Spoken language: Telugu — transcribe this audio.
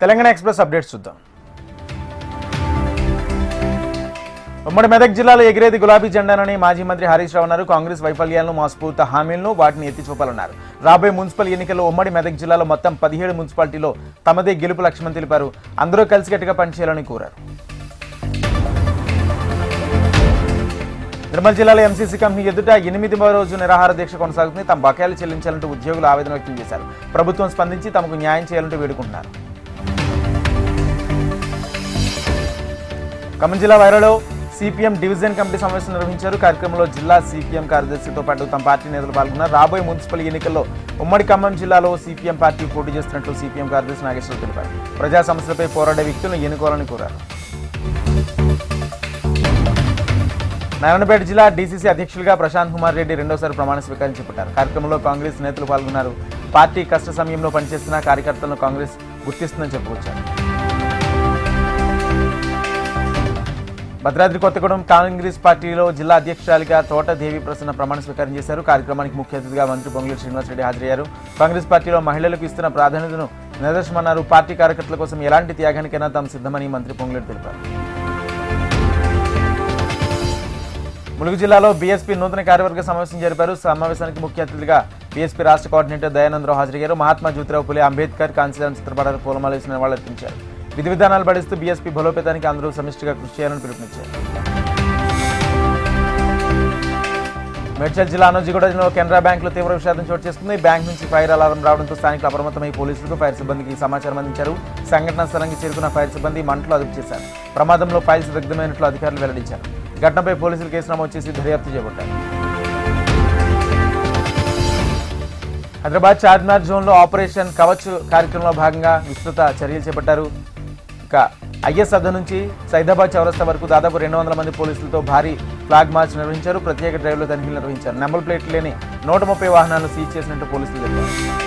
తెలంగాణ ఎక్స్ప్రెస్ అప్డేట్స్ చూద్దాం. ఉమ్మడి మెదక్ జిల్లాలో ఎగిరేది గులాబీ జెండానని మాజీ మంత్రి హరీష్ రావు అన్నారు. కాంగ్రెస్ వైఫల్యాలను, మోసపూరిత హామీలను వాటిని ఎత్తి చూపాలన్నారు. రాబోయే మున్సిపల్ ఎన్నికల్లో ఉమ్మడి మెదక్ జిల్లాలో మొత్తం 17 మున్సిపాలిటీలో తమదే గెలుపు లక్ష్యమని తెలిపారు. అందరూ కలిసికట్టుగా పనిచేయాలని కోరారు. నిర్మల్ జిల్లాలో ఎంసీసీ కంపెనీ ఎదుట 8వ రోజు నిరాహార దీక్ష కొనసాగుతుంది. తమ బకాయిలు చెల్లించాలంటూ ఉద్యోగులు ఆవేదన వ్యక్తం చేశారు. ప్రభుత్వం స్పందించి తమకు న్యాయం చేయాలంటూ వేడుకుంటున్నారు. ఖమ్మం జిల్లా వైరాలో సిపిఎం డివిజన్ కమిటీ సమావేశం నిర్వహించారు. కార్యక్రమంలో జిల్లా సిపిఎం కార్యదర్శితో పాటు తమ పార్టీ నేతలు పాల్గొన్నారు. రాబోయే మున్సిపల్ ఎన్నికల్లో ఉమ్మడి ఖమ్మం జిల్లాలో సిపిఎం పార్టీ పోటీ చేస్తున్నట్లు సిపిఎం కార్యదర్శి నాగేశ్వరరావు తెలిపారు. ప్రజా సమస్యలపై పోరాడే వ్యక్తులను ఎన్నుకోవాలని కోరారు. నారాయణపేట జిల్లా డీసీసీ అధ్యక్షులుగా ప్రశాంత్ కుమార్ రెడ్డి రెండోసారి ప్రమాణ స్వీకారం చేపట్టారు. కార్యక్రమంలో కాంగ్రెస్ నేతలు పాల్గొన్నారు. పార్టీ కష్ట సమయంలో పనిచేస్తున్న కార్యకర్తలను కాంగ్రెస్ గుర్తిస్తుందని చెప్పుకొచ్చారు. భద్రాద్రి కొత్తగూడెం కాంగ్రెస్ పార్టీలో జిల్లా అధ్యక్షురాలిగా తోట దేవి ప్రసన్న ప్రమాణ స్వీకారం చేశారు. కార్యక్రమానికి ముఖ్య అతిథిగా మంత్రి పొంగులేటి శ్రీనివాసరెడ్డి హాజరయ్యారు. కాంగ్రెస్ పార్టీలో మహిళలకు ఇస్తున్న ప్రాధాన్యతను నిదర్శనమన్నారు. పార్టీ కార్యకర్తల కోసం ఎలాంటి త్యాగానికైనా తాము సిద్ధమని మంత్రి పొంగులేటి తెలిపారు. ములుగు జిల్లాలో బీఎస్పీ నూతన కార్యవర్గ సమావేశం జరిపారు. సమావేశానికి ముఖ్య అతిథిగా బీఎస్పీ రాష్ట్ర కోఆర్డినేటర్ దయానందరావు హాజరయ్యారు. మహాత్మా జ్యోతిరావు పులే అంబేద్కర్ కాంస్యాన్ చిత్రపటాలకు పూలమాల వేసిన నివాళులర్పించారు. విధి విధానాలు పాటిస్తూ బీఎస్పీ బలోపేతానికి అందరూ సమిష్టిగా కృషి చేయాలని పిలుపునిచ్చారు. మేడ్చల్ జిల్లా అనోజిగూడలో కెనరా బ్యాంకులో తీవ్ర విషాదం చోటు చేసుకుంది. బ్యాంక్ నుంచి ఫైర్ అలారం రావడంతో స్థానికులు అప్రమత్తమై పోలీసులకు, ఫైర్ సిబ్బందికి సమాచారం అందించారు. సంఘటనా స్థలానికి చేరుకున్న ఫైర్ సిబ్బంది మంటలు అదుపు చేశారు. ప్రమాదంలో ఫైల్స్ దగ్ధమైనట్లు అధికారులు వెల్లడించారు. ఘటనపై పోలీసులు కేసు నమోదు చేసి దర్యాప్తు చేపట్టారు. హైదరాబాద్ చార్మినార్ జోన్లో ఆపరేషన్ కవచ్ కార్యక్రమంలో భాగంగా విస్తృత చర్యలు చేపట్టారు. ఇక ఐఎస్ అద్దె నుంచి సైదాబాద్ చౌరస్తా వరకు దాదాపు 200 మంది పోలీసులతో భారీ ఫ్లాగ్ మార్చ్ నిర్వహించారు. ప్రత్యేక డ్రైవ్లో తనిఖీలు నిర్వహించారు. నెంబర్ ప్లేట్లు లేని 130 వాహనాలను సీజ్ చేసినట్టు పోలీసులు తెలిపారు.